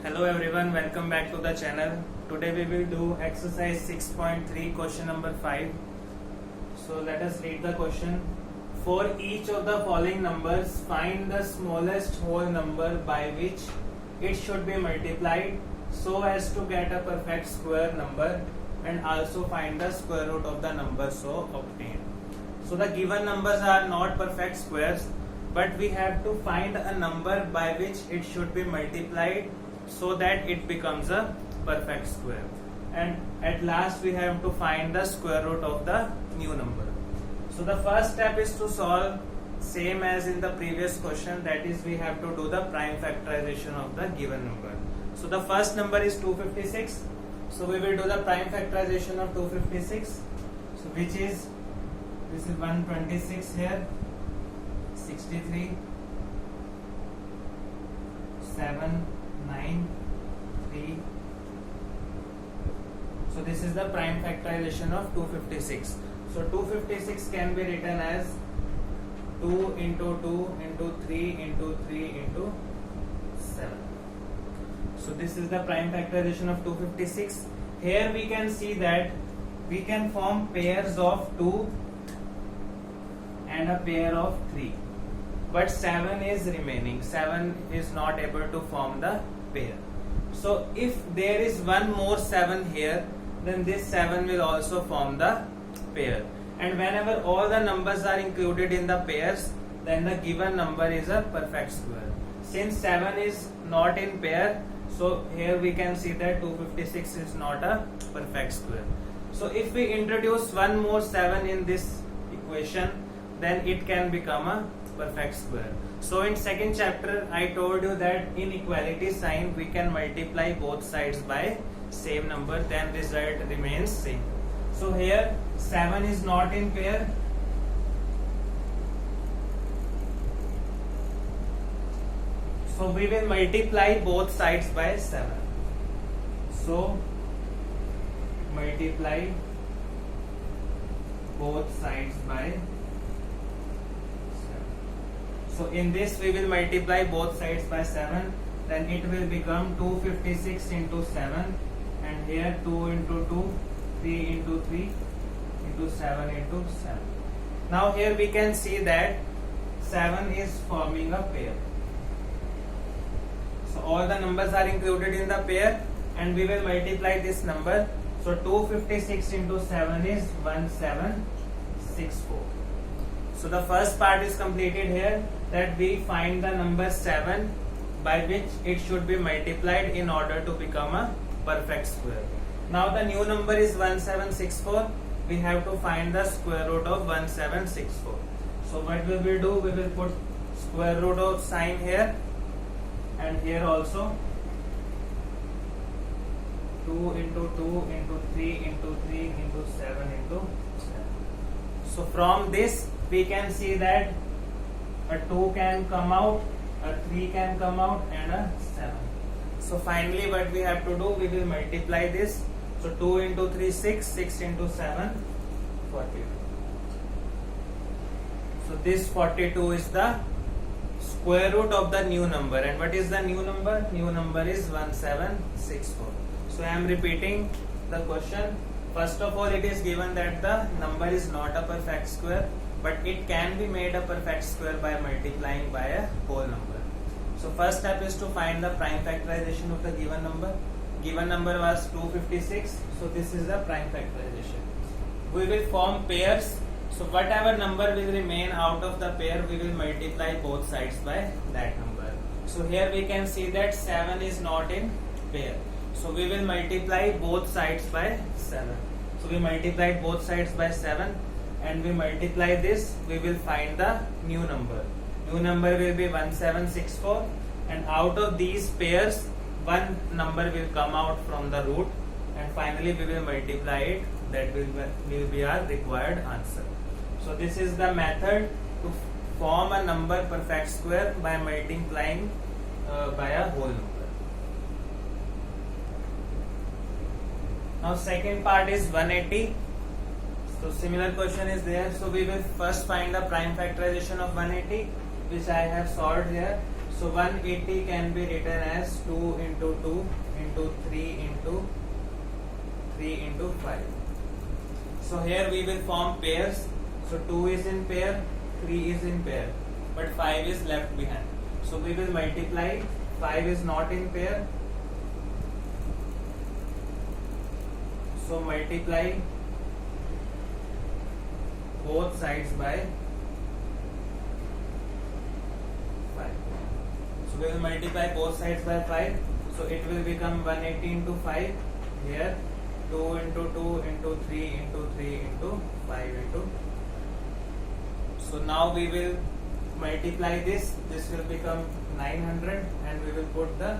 Hello everyone, welcome back to the channel. Today we will do exercise 6.3 question number 5. So let us read the question. For each of the following numbers, find the smallest whole number by which it should be multiplied so as to get a perfect square number, and also find the square root of the number so obtained. So the given numbers are not perfect squares, but we have to find a number by which it should be multiplied so that it becomes a perfect square, and at last we have to find the square root of the new number. So the first step is to solve same as in the previous question, that is we have to do the prime factorization of the given number. So the first number is 256, so we will do the prime factorization of 256, so which is, this is 126 here, 63, 7, 9, 3. So this is the prime factorization of 256. So 256 can be written as 2 into 2 into 3 into 3 into 7. So this is the prime factorization of 256. Here we can see that we can form pairs of 2 and a pair of 3. But 7 is remaining. 7 is not able to form the pair. So if there is one more 7 here, then this 7 will also form the pair. And whenever all the numbers are included in the pairs, then the given number is a perfect square. Since 7 is not in pair, so here we can see that 256 is not a perfect square. So if we introduce one more 7 in this equation, then it can become a perfect square. So in second chapter I told you that in equality sign we can multiply both sides by same number, then result remains same. So here 7 is not in pair, so we will multiply both sides by 7. So multiply both sides by 7. So in this we will multiply both sides by 7, then it will become 256 into 7, and here 2 into 2, 3 into 3 into 7 into 7. Now here we can see that 7 is forming a pair. So all the numbers are included in the pair and we will multiply this number. So 256 into 7 is 1764. So the first part is completed here, that we find the number 7 by which it should be multiplied in order to become a perfect square. Now the new number is 1764. We have to find the square root of 1764. So what we will do, we will put square root of sign here and here also. 2 into 2 into 3 into 3 into 7 into 7. So from this we can see that a 2 can come out, a 3 can come out, and a 7. So finally what we have to do, we will multiply this. So 2 into 3, 6, 6 into 7, 42. So this 42 is the square root of the new number. And what is the new number? New number is 1764. So I am repeating the question. First of all, it is given that the number is not a perfect square, but it can be made a perfect square by multiplying by a whole number. So first step is to find the prime factorization of the given number. Given number was 256, so this is the prime factorization. We will form pairs, so whatever number will remain out of the pair, we will multiply both sides by that number. So here we can see that 7 is not in pair, so we will multiply both sides by 7. So we multiplied both sides by 7 and we multiply this, we will find the new number. New number will be 1764, and out of these pairs one number will come out from the root, and finally we will multiply it. That will be our required answer. So this is the method to form a number perfect square by multiplying by a whole number. Now second part is 180. So similar question is there. So we will first find the prime factorization of 180, which I have solved here. So 180 can be written as 2 into 2 into 3 into 3 into 5. So here we will form pairs. So 2 is in pair, 3 is in pair, but 5 is left behind. So we will multiply. 5 is not in pair. So multiply both sides by 5. So we will multiply both sides by 5. So it will become 180 into 5. Here 2 into 2 into 3 into 3 into 5 into. So now we will multiply this. This will become 900 and we will put the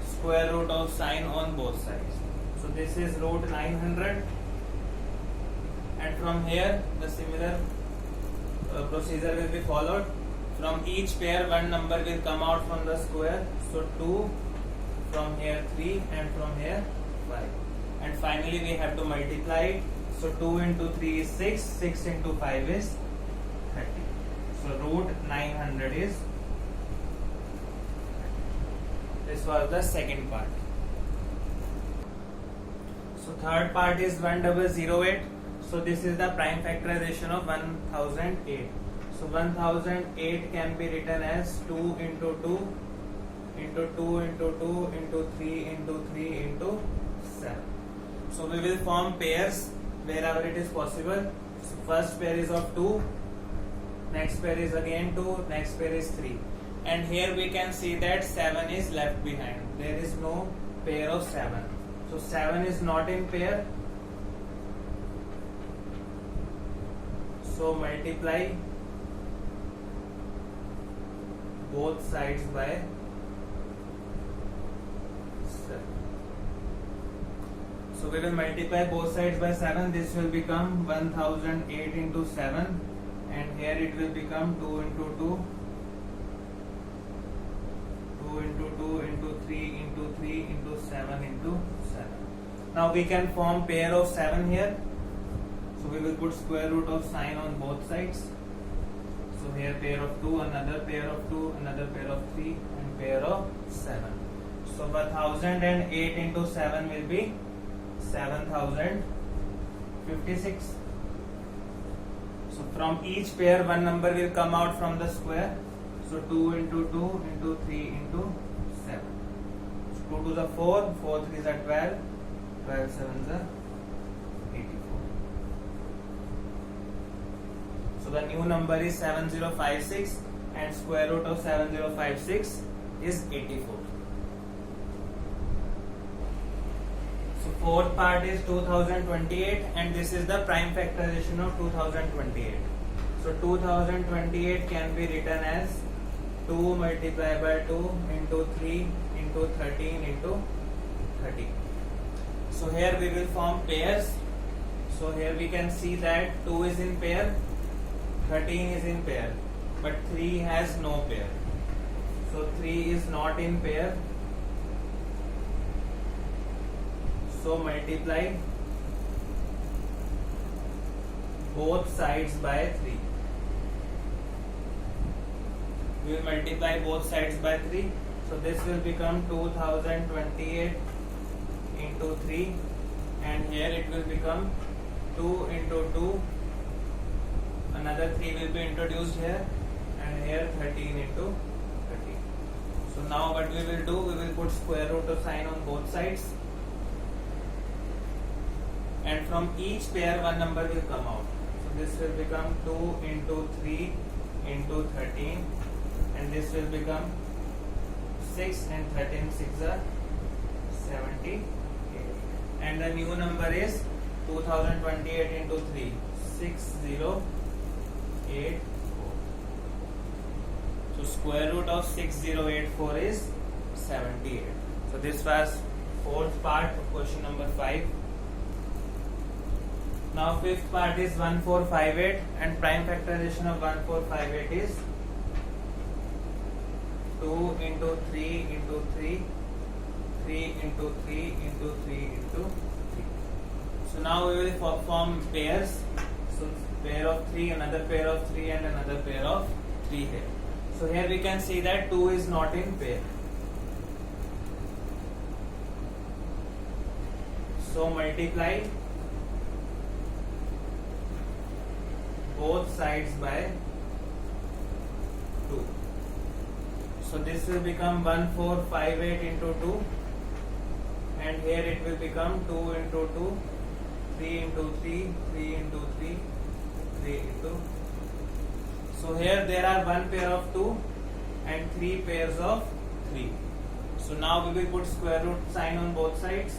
square root of sign on both sides. So this is root 900, and from here the similar procedure will be followed. From each pair one number will come out from the square. So 2, from here 3, and from here 5. And finally we have to multiply it. So 2 into 3 is 6, 6 into 5 is 30. So root 900 is. This was the second part. So third part is 1008. So this is the prime factorization of 1008. So 1008 can be written as 2 into 2 into 2 into 2 into 3 into 3 into 7. So we will form pairs wherever it is possible. So first pair is of 2, next pair is again 2, next pair is 3. And here we can see that 7 is left behind. There is no pair of 7. So 7 is not in pair. So multiply both sides by 7. So we will multiply both sides by 7. This will become 1008 into 7, and here it will become 2 into 2, 2 into 2 into 3 into 3 into 7 into 7. Now we can form pair of 7 here. So we will put square root of sign on both sides. So here pair of 2, another pair of 2, another pair of 3, and pair of 7. So 1008 into 7 will be 7056. So from each pair one number will come out from the square. So 2 into 2 into 3 into 7. So 2 to the 4, 4 3s are 12, 12 7s are 84. So the new number is 7056 and square root of 7056 is 84. So fourth part is 2028, and this is the prime factorization of 2028. So 2028 can be written as 2 multiplied by 2 into 3 into 13 into 30. So here we will form pairs. So here we can see that 2 is in pair, 13 is in pair, but 3 has no pair. So 3 is not in pair. So multiply both sides by 3. We will multiply both sides by 3. So this will become 2028 into 3, and here it will become 2 into 2. Another 3 will be introduced here, and here 13 into 13. So now what we will do, we will put square root of sign on both sides, and from each pair one number will come out. So this will become 2 into 3 into 13, and this will become 6, and 13 6 are 78, and the new number is 2028 into 3, 6084. So square root of 6084 is 78. So this was fourth part of question number 5. Now fifth part is 1458, and prime factorization of 1458 is 2 into 3 into 3, 3 into 3 into 3 into 3. So now we will form pairs. So pair of 3, another pair of 3, and another pair of 3 here. So here we can see that 2 is not in pair. So multiply both sides by 2. So this will become 1458 into 2, and here it will become 2 into 2, 3 into 3, 3 into 3, 3 into. So here there are 1 pair of 2 and 3 pairs of 3. So now we will put square root sign on both sides.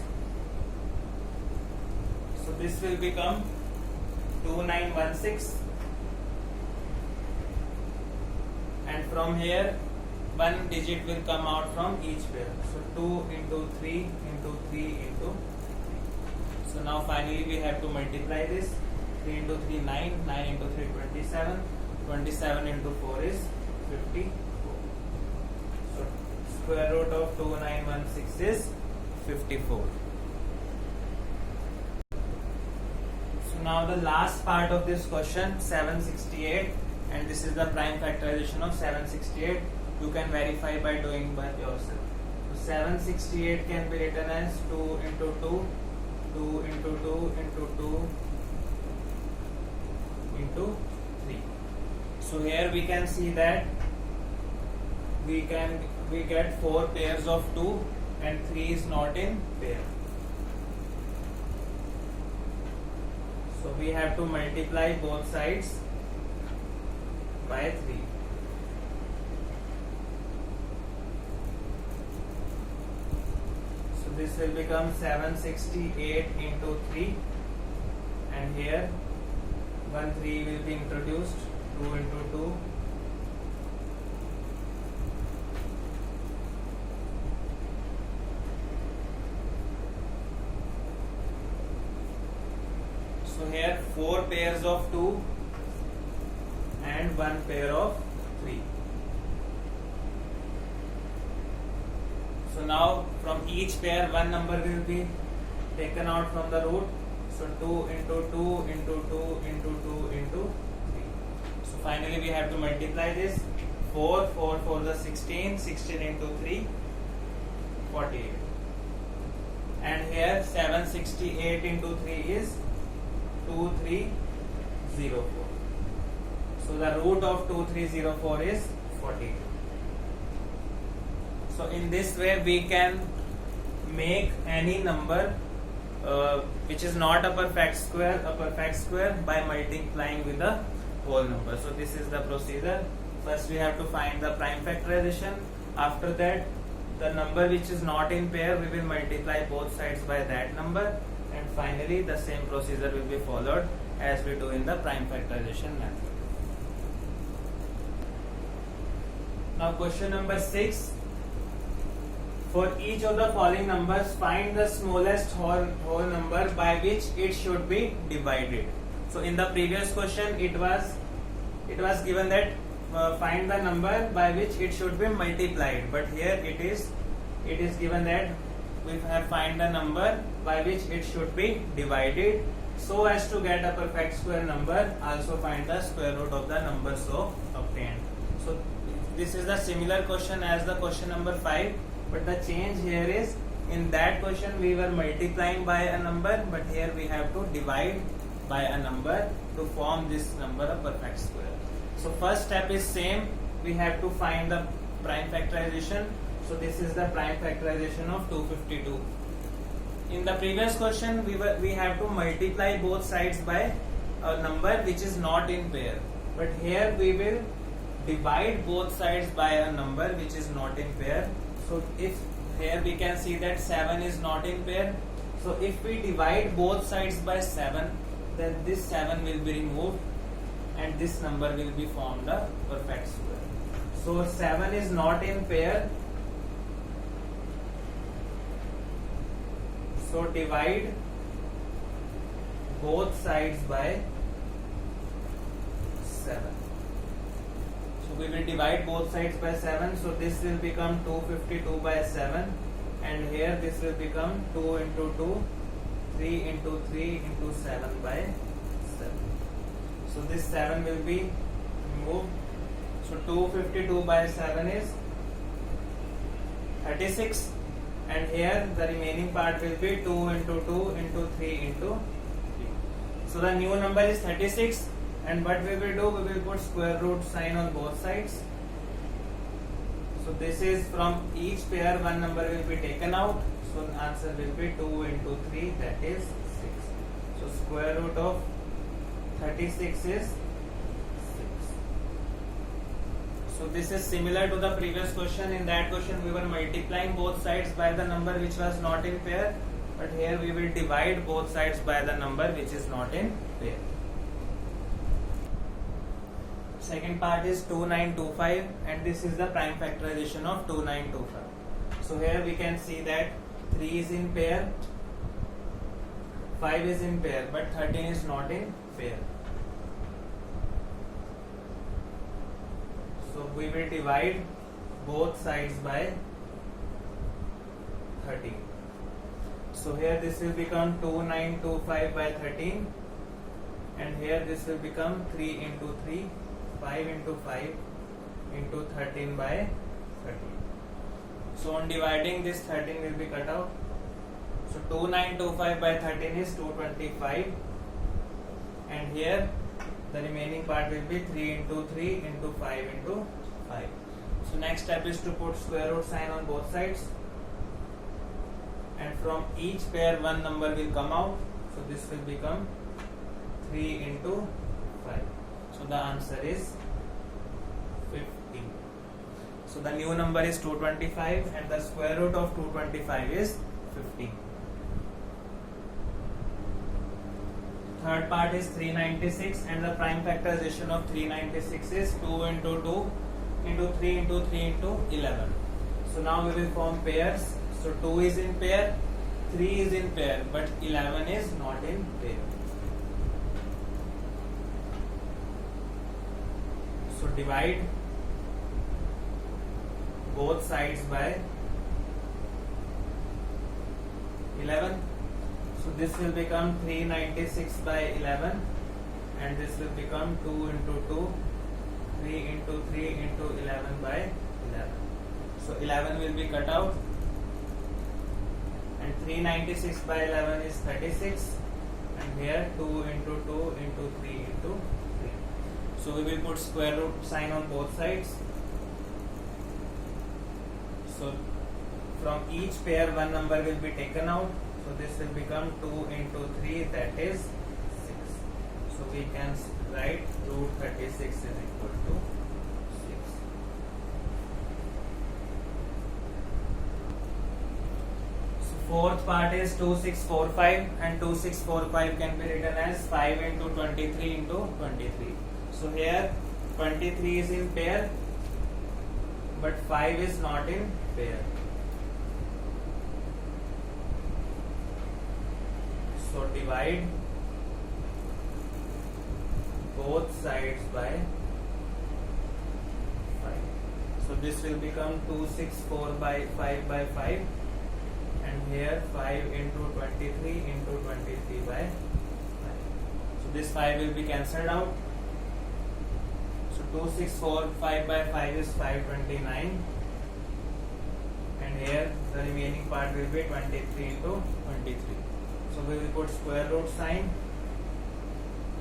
So this will become 2916, and from here 1 digit will come out from each pair. So 2 into 3 into 3 into 3. So now finally we have to multiply this. 3 into 3 9, 9 into 3 27, 27 into 4 is 54. So square root of 2916 is 54. So now the last part of this question, 768, and this is the prime factorization of 768. You can verify by doing by yourself. So 768 can be written as 2 into 2, 2 into 2 into 2 into 3. So here we can see that we get 4 pairs of 2 and 3 is not in pair. So we have to multiply both sides by 3. So this will become 768 into 3, and here 1 3 will be introduced, 2 into 2. So here 4 pairs of 2 and 1 pair of 3. So now from each pair 1 number will be taken out from the root. So 2 into 2 into 2 into 2 into 3. So finally we have to multiply this. 4 for the 16, 16 into 3, 48. And here 768 into 3 is 2304. So the root of 2304 is 48. So in this way we can make any number which is not a perfect square by multiplying with the whole number. So this is the procedure. First we have to find the prime factorization. After that, the number which is not in pair, we will multiply both sides by that number, and finally the same procedure will be followed as we do in the prime factorization method. Now question number 6. For each of the following numbers, find the smallest whole number by which it should be divided. So in the previous question it was given that find the number by which it should be multiplied, but here it is given that we have find the number by which it should be divided. So as to get a perfect square number, also find the square root of the number so obtained. So this is the similar question as the question number 5, but the change here is, in that question we were multiplying by a number, but here we have to divide by a number to form this number a perfect square. So first step is same, we have to find the prime factorization. So this is the prime factorization of 252. In the previous question we have to multiply both sides by a number which is not in pair, but here we will divide both sides by a number which is not in pair. So if here we can see that 7 is not in pair, so if we divide both sides by 7, then this 7 will be removed and this number will be formed a perfect square. So 7 is not in pair, so divide both sides by 7. So we will divide both sides by 7. So this will become 252 by 7, and here this will become 2 into 2, 3 into 3 into 7 by 7. So this 7 will be removed. So 252 by 7 is 36, and here the remaining part will be 2 into 2 into 3 into 3. So the new number is 36, and what we will do, we will put square root sign on both sides. So this is from each pair one number will be taken out. So the answer will be 2 into 3, that is 6. So square root of 36 is 6. So this is similar to the previous question. In that question we were multiplying both sides by the number which was not in pair, but here we will divide both sides by the number which is not in pair. Second part is 2925, and this is the prime factorization of 2925. So here we can see that 3 is in pair, 5 is in pair, but 13 is not in pair. So we will divide both sides by 13. So here this will become 2925 by 13, and here this will become 3 into 3, 5 into 5 into 13 by 13. So on dividing, this 13 will be cut out. So 2925 by 13 is 225, and here the remaining part will be 3 into 3 into 5 into 5. So next step is to put square root sign on both sides, and from each pair one number will come out. So this will become 3 into 5. So the answer is 15. So the new number is 225, and the square root of 225 is 15. Third part is 396, and the prime factorization of 396 is 2 into 2 into 3 into 3 into 11. So now we will form pairs. So 2 is in pair, 3 is in pair, but 11 is not in pair. So divide both sides by 11. So this will become 396 by 11, and this will become 2 into 2, 3 into 3 into 11 by 11. So 11 will be cut out, and 396 by 11 is 36, and here 2 into 2 into 3 into 3. So we will put square root sign on both sides. So from each pair one number will be taken out. So this will become 2 into 3, that is 6. So we can write root 36 is equal to 6. So fourth part is 2645, and 2645 can be written as 5 into 23 into 23. So here 23 is in pair, but 5 is not in pair. So divide both sides by 5. So this will become 264 by 5 by 5, and here 5 into 23 into 23 by 5. So this 5 will be cancelled out. So 264 5 by 5 is 529, and here the remaining part will be 23 into 23. So we will put square root sign,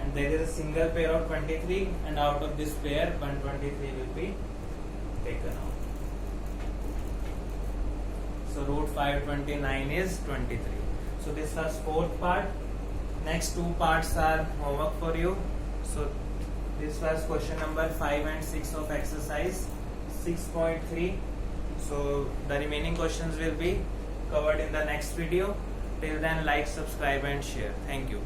and there is a single pair of 23, and out of this pair 123 will be taken out. So root 529 is 23. So this was fourth part. Next two parts are homework for you. So this was question number 5 and 6 of exercise 6.3. So the remaining questions will be covered in the next video. Till then, like, subscribe and share. Thank you.